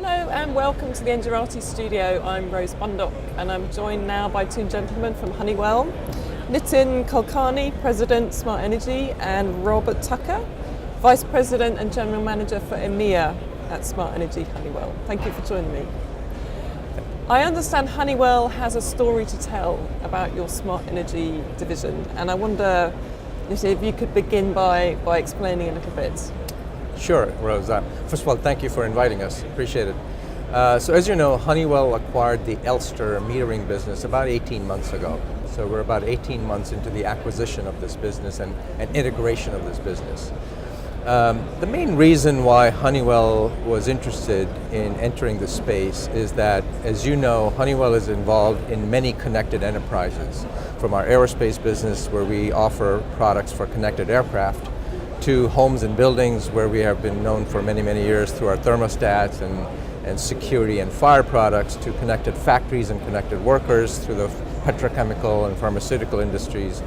Hello and welcome to the Engerati studio. I'm Rose Bundock and I'm joined now by two gentlemen from Honeywell, Nitin Kulkarni, President Smart Energy, and Robert Tupker, Vice President and General Manager for EMEA at Smart Energy Honeywell. Thank you for joining me. I understand Honeywell has a story to tell about your Smart Energy division, and I wonder if you could begin by explaining a little bit. Sure, Rose. First of all, thank you for inviting us. Appreciate it. So as you know, Honeywell acquired the Elster metering business about 18 months ago. So we're about 18 months into the acquisition of this business and integration of this business. The main reason why Honeywell was interested in entering the space is that, as you know, Honeywell is involved in many connected enterprises, from our aerospace business where we offer products for connected aircraft, to homes and buildings where we have been known for many, many years through our thermostats and security and fire products, to connected factories and connected workers through the petrochemical and pharmaceutical industries.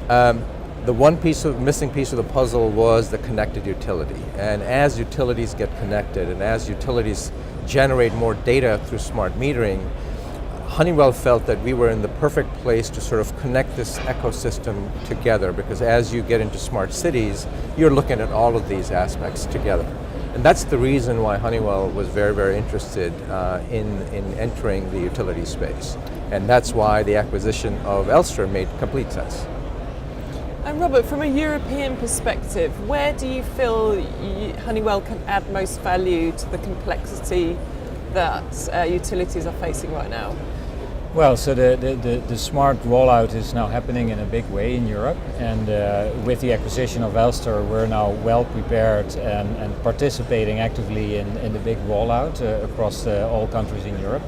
The missing piece of the puzzle was the connected utility. And as utilities get connected and as utilities generate more data through smart metering, Honeywell felt that we were in the perfect place to sort of connect this ecosystem together, because as you get into smart cities, you're looking at all of these aspects together. And that's the reason why Honeywell was very, very interested in entering the utility space. And that's why the acquisition of Elster made complete sense. And Robert, from a European perspective, where do you feel Honeywell can add most value to the complexity that utilities are facing right now? Well, so the smart rollout is now happening in a big way in Europe, and with the acquisition of Elster, we're now well prepared and participating actively in the big rollout across all countries in Europe.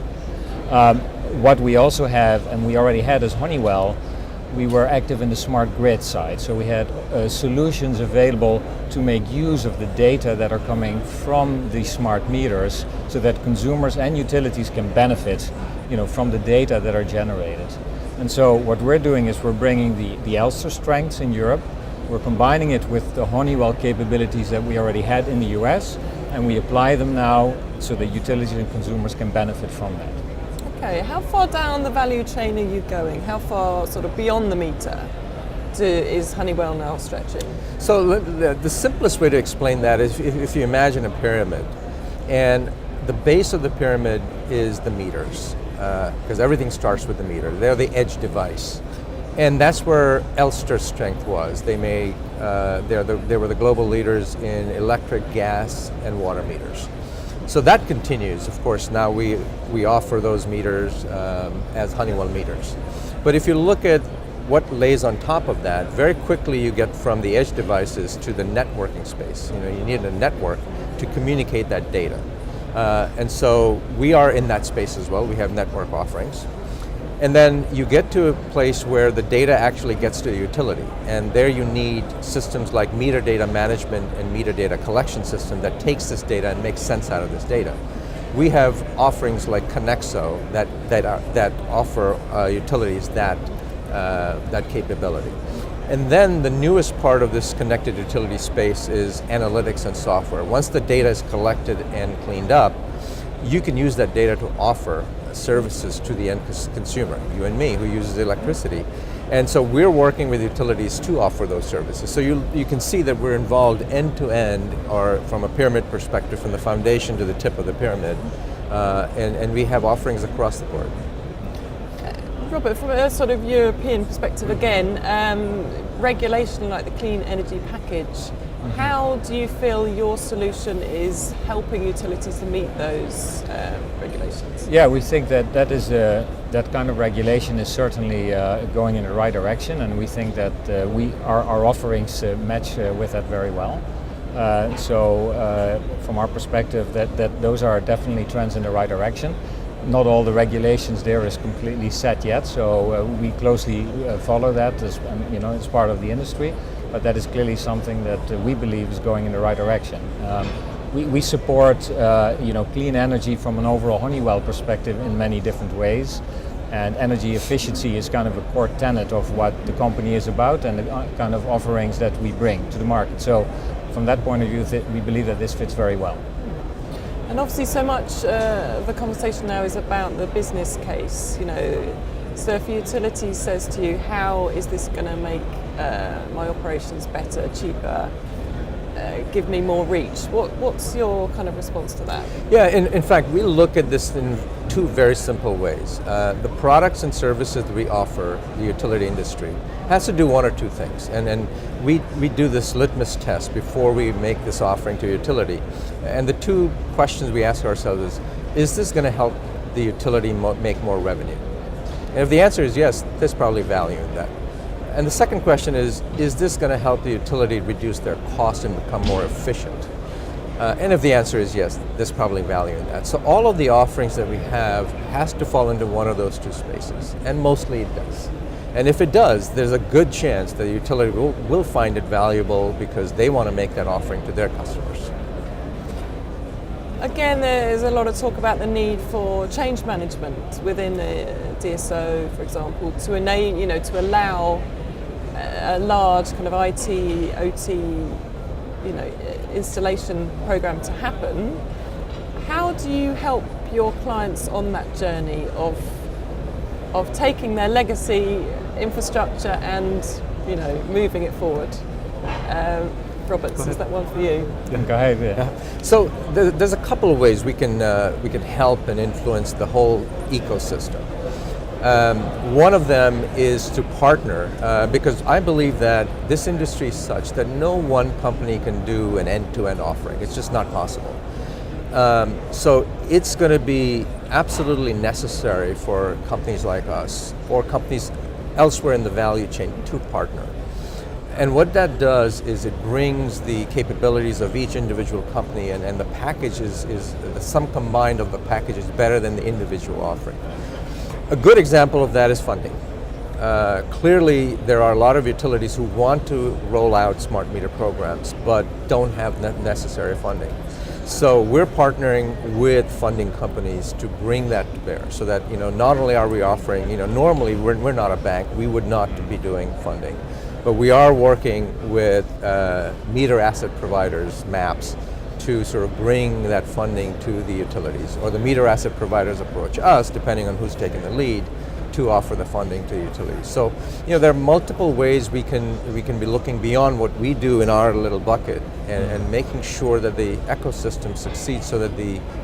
What we also have, and we already had as Honeywell, we were active in the smart grid side, so we had solutions available to make use of the data that are coming from the smart meters, so that consumers and utilities can benefit, from the data that are generated. And so what we're doing is we're bringing the Elster strengths in Europe, we're combining it with the Honeywell capabilities that we already had in the US, and we apply them now so that utilities and consumers can benefit from that. Okay, how far down the value chain are you going? How far sort of beyond the meter is Honeywell now stretching? So the simplest way to explain that is if you imagine a pyramid, and the base of the pyramid is the meters, because everything starts with the meter. They're the edge device. And that's where Elster's strength was. They were the global leaders in electric, gas, and water meters. So that continues. Of course, now we offer those meters as Honeywell meters. But if you look at what lays on top of that, very quickly you get from the edge devices to the networking space. You need a network to communicate that data. And so we are in that space as well. We have network offerings. And then you get to a place where the data actually gets to the utility. And there you need systems like meter data management and meter data collection system that takes this data and makes sense out of this data. We have offerings like Connexo that offer utilities that capability. And then the newest part of this connected utility space is analytics and software. Once the data is collected and cleaned up, you can use that data to offer services to the end consumer, you and me, who uses electricity. And so we're working with utilities to offer those services. So you can see that we're involved end to end, or from a pyramid perspective, from the foundation to the tip of the pyramid, and we have offerings across the board. Robert, from a sort of European perspective again, regulation like the Clean Energy Package, how do you feel your solution is helping utilities to meet those regulations? Yeah, we think that kind of regulation is certainly going in the right direction, and we think that our offerings match with that very well. So from our perspective, that those are definitely trends in the right direction. Not all the regulations there is completely set yet, so we closely follow that as it's part of the industry. But that is clearly something that we believe is going in the right direction. We support clean energy from an overall Honeywell perspective in many different ways, and energy efficiency is kind of a core tenet of what the company is about and the kind of offerings that we bring to the market. So from that point of view, we believe that this fits very well. And obviously so much the conversation now is about the business case, you know. So if a utility says to you, how is this going to make my operations better, cheaper, give me more reach? What's your kind of response to that? Yeah, in fact, we look at this in two very simple ways. The products and services that we offer the utility industry has to do one or two things. And we do this litmus test before we make this offering to utility. And the two questions we ask ourselves is this going to help the utility make more revenue? And if the answer is yes, there's probably value in that. And the second question is this going to help the utility reduce their cost and become more efficient? And if the answer is yes, there's probably value in that. So all of the offerings that we have has to fall into one of those two spaces, and mostly it does. And if it does, there's a good chance that the utility will find it valuable because they want to make that offering to their customers. Again, there's a lot of talk about the need for change management within a DSO, for example, to enable, you know, to allow a large kind of IT, OT, you know, installation program to happen. How do you help your clients on that journey of taking their legacy infrastructure and, you know, moving it forward? Roberts, is that one for you? Go ahead. Yeah. So there's a couple of ways we can help and influence the whole ecosystem. One of them is to partner, because I believe that this industry is such that no one company can do an end-to-end offering. It's just not possible. So it's going to be absolutely necessary for companies like us or companies elsewhere in the value chain to partner. And what that does is it brings the capabilities of each individual company, and the package is the sum combined of the package is better than the individual offering. A good example of that is funding. Clearly, there are a lot of utilities who want to roll out smart meter programs, but don't have necessary funding. So we're partnering with funding companies to bring that to bear, so that, you know, not only are we offering, you know, normally we're not a bank, we would not be doing funding. But we are working with meter asset providers, MAPs, to sort of bring that funding to the utilities, or the meter asset providers approach us, depending on who's taking the lead, to offer the funding to utilities. So, you know, there are multiple ways we can be looking beyond what we do in our little bucket and making sure that the ecosystem succeeds, so that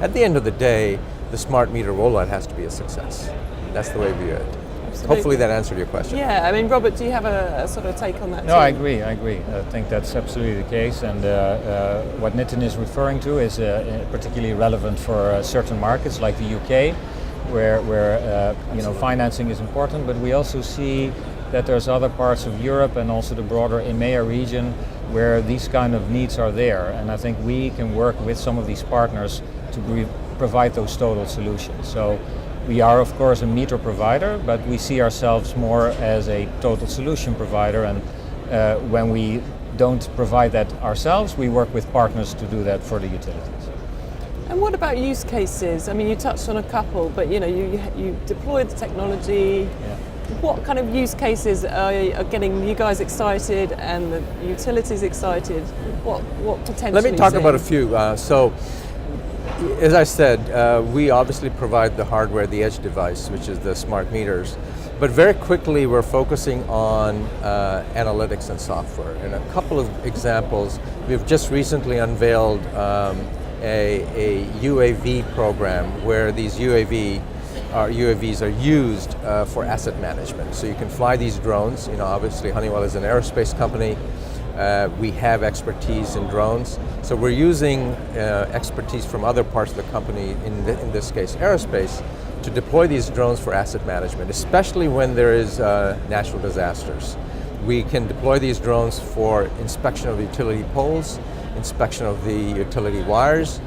at the end of the day, the smart meter rollout has to be a success. That's the way we view it. Absolutely. Hopefully that answered your question. Yeah, I mean, Robert, do you have a sort of take on that? No, too? I agree. I think that's absolutely the case. And what Nitin is referring to is particularly relevant for certain markets like the UK, where you know, financing is important. But we also see that there's other parts of Europe and also the broader EMEA region where these kind of needs are there. And I think we can work with some of these partners to provide those total solutions. So we are, of course, a meter provider, but we see ourselves more as a total solution provider. And when we don't provide that ourselves, we work with partners to do that for the utilities. And what about use cases? I mean, you touched on a couple, but you know, you deploy the technology. Yeah. What kind of use cases are getting you guys excited and the utilities excited? What potentially? Let me talk about a few. So, as I said, we obviously provide the hardware, the edge device, which is the smart meters. But very quickly, we're focusing on analytics and software. And a couple of examples, we've just recently unveiled a UAV program where these UAVs are used for asset management. So you can fly these drones. You know, obviously Honeywell is an aerospace company. We have expertise in drones. So we're using expertise from other parts of the company, in this case aerospace, to deploy these drones for asset management, especially when there is natural disasters. We can deploy these drones for inspection of utility poles, inspection of the utility wires,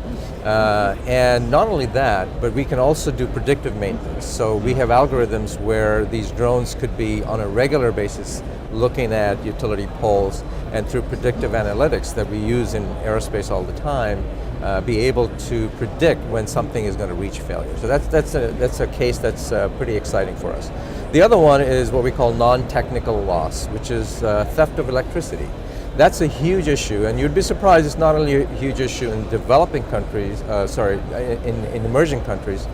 and not only that, but we can also do predictive maintenance. So we have algorithms where these drones could be on a regular basis looking at utility poles, and through predictive analytics that we use in aerospace all the time, be able to predict when something is going to reach failure. So that's a case that's pretty exciting for us. The other one is what we call non-technical loss, which is theft of electricity. That's a huge issue, and you'd be surprised it's not only a huge issue in developing countries, in emerging countries,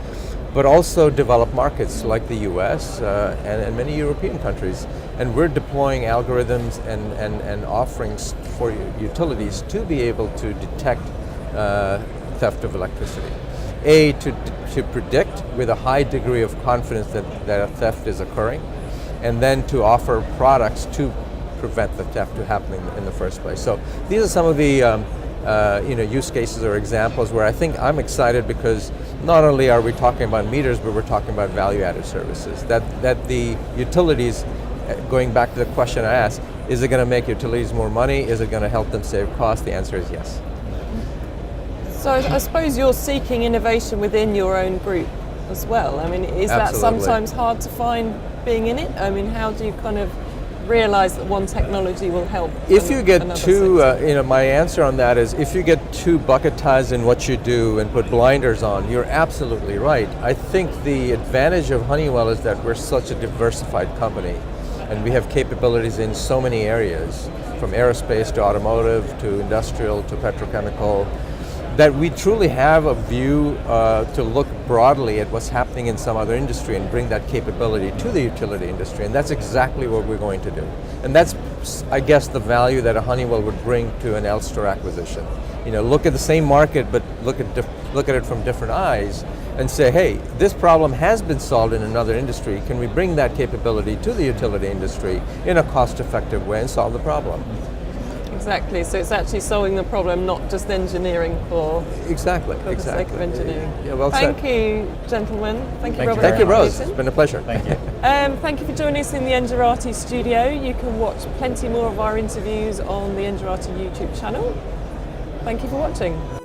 but also developed markets like the US and many European countries. And we're deploying algorithms and offerings for utilities to be able to detect theft of electricity. To predict with a high degree of confidence that a theft is occurring, and then to offer products to prevent the theft from happening in the first place. So these are some of the use cases or examples where I think I'm excited, because not only are we talking about meters, but we're talking about value-added services. That the utilities, going back to the question I asked, is it going to make utilities more money? Is it going to help them save costs? The answer is yes. So I suppose you're seeking innovation within your own group as well. I mean, is that Absolutely. sometimes hard to find being in it? I mean, how do you kind of realize that one technology will help? If you get too, sector? my answer on that is, if you get too bucketized in what you do and put blinders on, you're absolutely right. I think the advantage of Honeywell is that we're such a diversified company, and we have capabilities in so many areas, from aerospace to automotive to industrial to petrochemical, that we truly have a view to look broadly at what's happening in some other industry and bring that capability to the utility industry, and that's exactly what we're going to do. And that's, I guess, the value that a Honeywell would bring to an Elster acquisition. Look at the same market, but look at it from different eyes, and say, hey, this problem has been solved in another industry. Can we bring that capability to the utility industry in a cost-effective way and solve the problem? Exactly, so it's actually solving the problem, not just engineering for the sake of engineering. Yeah, well Thank said. you, gentlemen. Thank you, Thank you Robert. Thank you, very Rose. Nitin. It's been a pleasure. Thank you. Thank you for joining us in the Engerati studio. You can watch plenty more of our interviews on the Engerati YouTube channel. Thank you for watching.